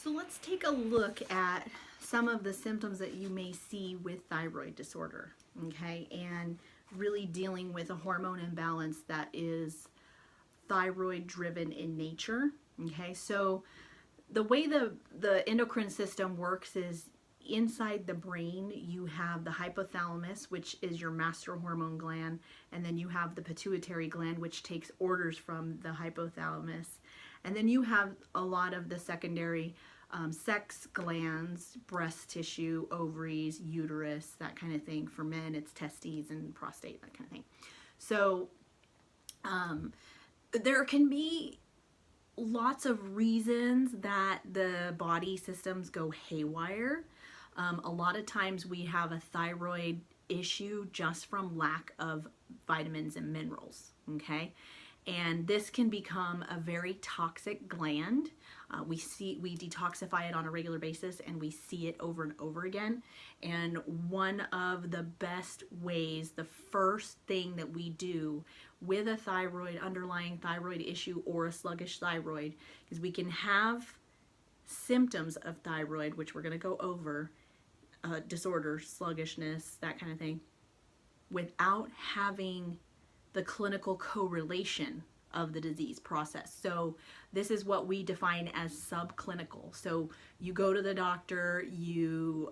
So let's take a look at some of the symptoms that you may see with thyroid disorder, okay? And really dealing with a hormone imbalance that is thyroid driven in nature, okay? So the way the endocrine system works is inside the brain you have the hypothalamus, which is your master hormone gland, and then you have the pituitary gland, which takes orders from the hypothalamus, and then you have a lot of the secondary sex glands, breast tissue, ovaries, uterus, that kind of thing. For men it's testes and prostate, that kind of thing. So there can be lots of reasons that the body systems go haywire. A lot of times we have a thyroid issue just from lack of vitamins and minerals, okay? And this can become a very toxic gland. We detoxify it on a regular basis, and we see it over and over again. And one of the best ways, the first thing that we do with a underlying thyroid issue or a sluggish thyroid, is we can have symptoms of thyroid, which we're going to go over, disorder, sluggishness, that kind of thing, without having the clinical correlation of the disease process. So this is what we define as subclinical. So you go to the doctor, you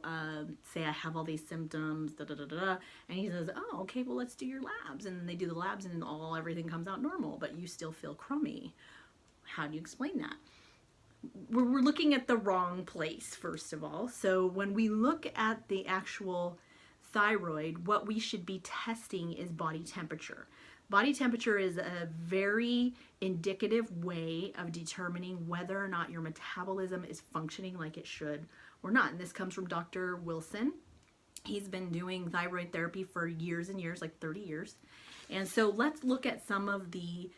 say, I have all these symptoms, da, da, da, da, and he says, oh, okay, well, let's do your labs. And then they do the labs and everything comes out normal, but you still feel crummy. How do you explain that? We're looking at the wrong place, first of all. So when we look at the actual thyroid, what we should be testing is body temperature. Body temperature is a very indicative way of determining whether or not your metabolism is functioning like it should or not. And this comes from Dr. Wilson. He's been doing thyroid therapy for years and years, like 30 years. And so let's look at some of the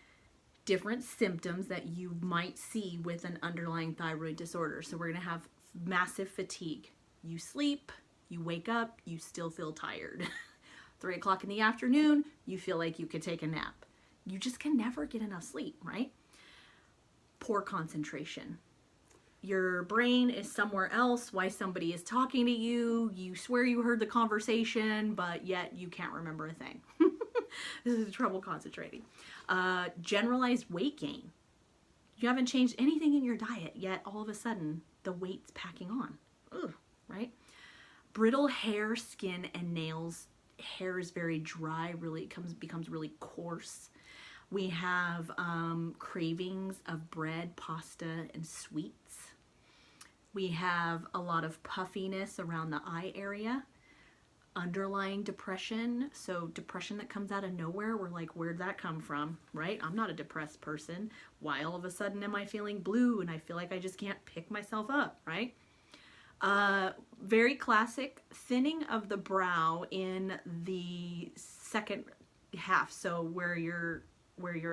different symptoms that you might see with an underlying thyroid disorder. So we're going to have massive fatigue. You sleep, you wake up, you still feel tired. 3 o'clock in the afternoon, you feel like you could take a nap. You just can never get enough sleep, right? Poor concentration. Your brain is somewhere else while somebody is talking to you. You swear you heard the conversation, but yet you can't remember a thing. This is trouble concentrating. Generalized weight gain. You haven't changed anything in your diet, yet all of a sudden the weight's packing on. Ugh, right? Brittle hair, skin, and nails. Hair is very dry, becomes really coarse. We have cravings of bread, pasta, and sweets. We have a lot of puffiness around the eye area. Underlying depression, so depression that comes out of nowhere. We're like, where'd that come from, right? I'm not a depressed person. Why all of a sudden am I feeling blue and I feel like I just can't pick myself up, right? Very classic thinning of the brow in the second half. So where your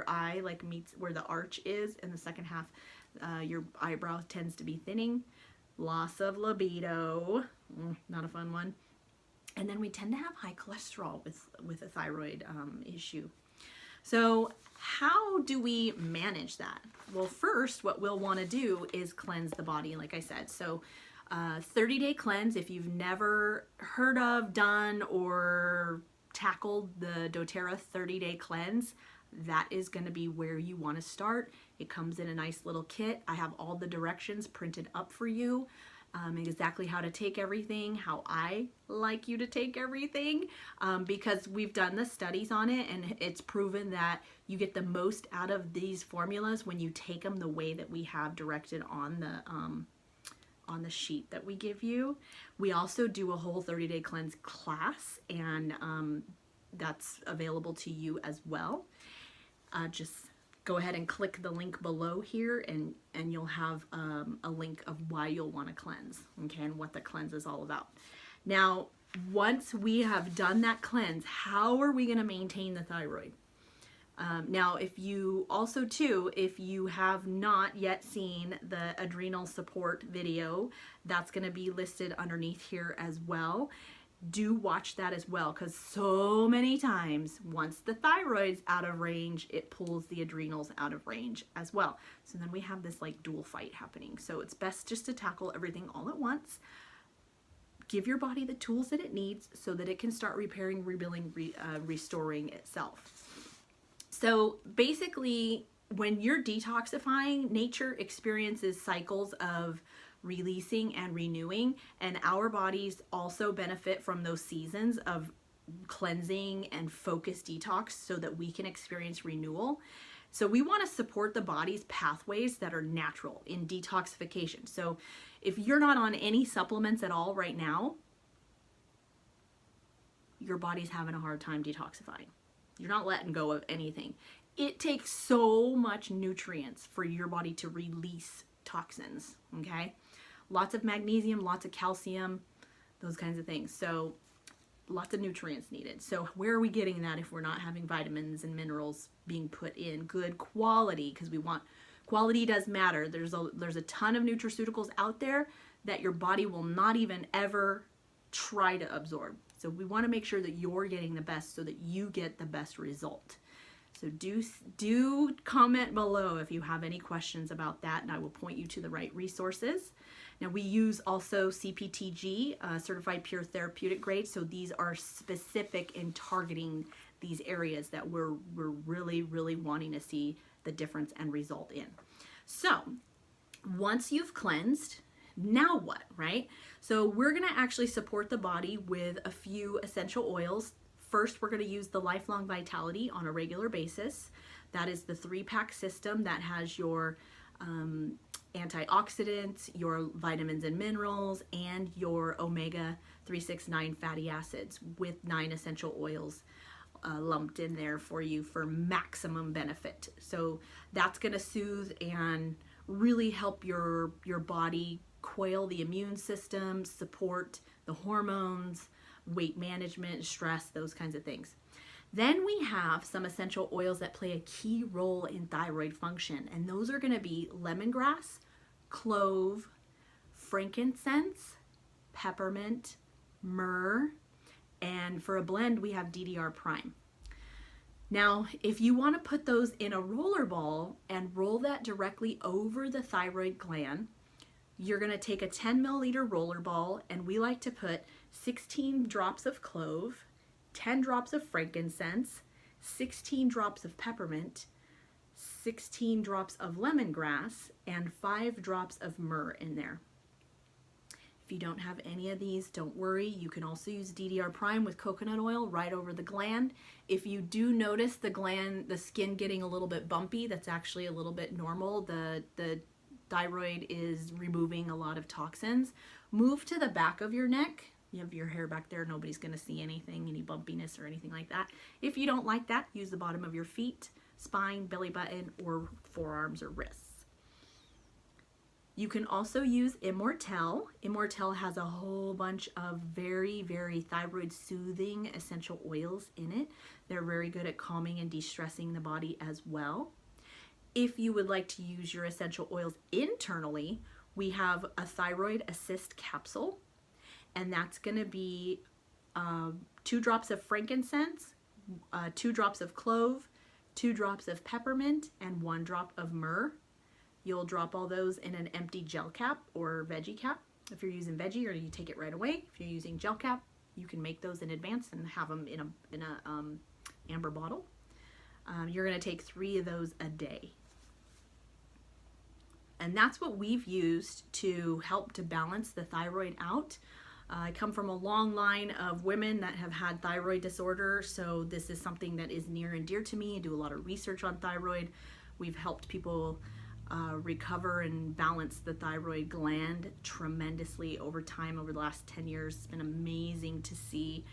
eye like meets where the arch is in the second half, your eyebrow tends to be thinning. Loss of libido, not a fun one. And then we tend to have high cholesterol with a thyroid issue. So how do we manage that? Well, first, what we'll want to do is cleanse the body, like I said. So 30-day cleanse, if you've never heard of, done, or tackled the doTERRA 30-day cleanse, that is going to be where you want to start. It comes in a nice little kit. I have all the directions printed up for you, exactly how to take everything, how I like you to take everything, because we've done the studies on it, and it's proven that you get the most out of these formulas when you take them the way that we have directed on the sheet that we give you. We also do a whole 30-day cleanse class, and that's available to you as well. Just go ahead and click the link below here, and you'll have a link of why you'll want to cleanse, okay, and what the cleanse is all about. Now, once we have done that cleanse, how are we going to maintain the thyroid? Now, if you have not yet seen the adrenal support video, that's going to be listed underneath here as well. do watch that as well, because so many times once the thyroid's out of range, it pulls the adrenals out of range as well. So then we have this like dual fight happening. So it's best just to tackle everything all at once. Give your body the tools that it needs so that it can start repairing, rebuilding, restoring itself. So basically, when you're detoxifying, nature experiences cycles of releasing and renewing, and our bodies also benefit from those seasons of cleansing and focused detox so that we can experience renewal. So we want to support the body's pathways that are natural in detoxification. So if you're not on any supplements at all right now, your body's having a hard time detoxifying. You're not letting go of anything. It takes so much nutrients for your body to release toxins, okay? Lots of magnesium, lots of calcium, those kinds of things. So lots of nutrients needed. So where are we getting that if we're not having vitamins and minerals being put in good quality? Because we want, quality does matter. There's a ton of nutraceuticals out there that your body will not even ever try to absorb. So we want to make sure that you're getting the best so that you get the best result. So do comment below if you have any questions about that, and I will point you to the right resources. Now we use also CPTG, Certified Pure Therapeutic Grade. So these are specific in targeting these areas that we're really, really wanting to see the difference and result in. So once you've cleansed, now what, right? So we're gonna actually support the body with a few essential oils. First, we're going to use the Lifelong Vitality on a regular basis. That is the 3-pack system that has your antioxidants, your vitamins and minerals, and your omega-369 fatty acids with 9 essential oils lumped in there for you for maximum benefit. So that's going to soothe and really help your body quail the immune system, support the hormones, weight management, stress, those kinds of things. Then we have some essential oils that play a key role in thyroid function, and those are going to be lemongrass, clove, frankincense, peppermint, myrrh, and for a blend we have DDR prime. Now, if you want to put those in a roller ball and roll that directly over the thyroid gland, you're going to take a 10 milliliter roller ball, and we like to put 16 drops of clove, 10 drops of frankincense, 16 drops of peppermint, 16 drops of lemongrass, and 5 drops of myrrh in there. If you don't have any of these, don't worry. You can also use DDR prime with coconut oil right over the gland. If you do notice the skin getting a little bit bumpy, that's actually a little bit normal. The thyroid is removing a lot of toxins. Move to the back of your neck. You have your hair back there, nobody's going to see anything, any bumpiness or anything like that. If you don't like that, use the bottom of your feet, spine, belly button, or forearms or wrists. You can also use Immortelle. Immortelle has a whole bunch of very, very thyroid soothing essential oils in it. They're very good at calming and de-stressing the body as well. If you would like to use your essential oils internally, we have a Thyroid Assist capsule, and that's going to be 2 drops of frankincense, 2 drops of clove, 2 drops of peppermint, and 1 drop of myrrh. You'll drop all those in an empty gel cap or veggie cap. If you're using veggie, or you take it right away. If you're using gel cap, you can make those in advance and have them in a amber bottle. You're going to take 3 of those a day. And that's what we've used to help to balance the thyroid out. I come from a long line of women that have had thyroid disorder, so this is something that is near and dear to me. I do a lot of research on thyroid. We've helped people recover and balance the thyroid gland tremendously over time, over the last 10 years. It's been amazing to see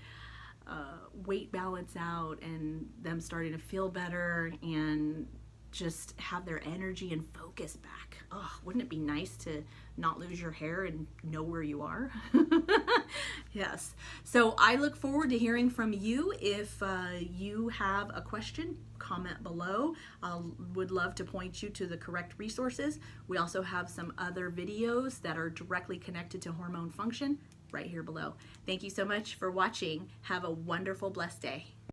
weight balance out and them starting to feel better and just have their energy and focus back. Oh, wouldn't it be nice to not lose your hair and know where you are? Yes. So I look forward to hearing from you. If you have a question, comment below. I would love to point you to the correct resources. We also have some other videos that are directly connected to hormone function. right here below. Thank you so much for watching. Have a wonderful, blessed day.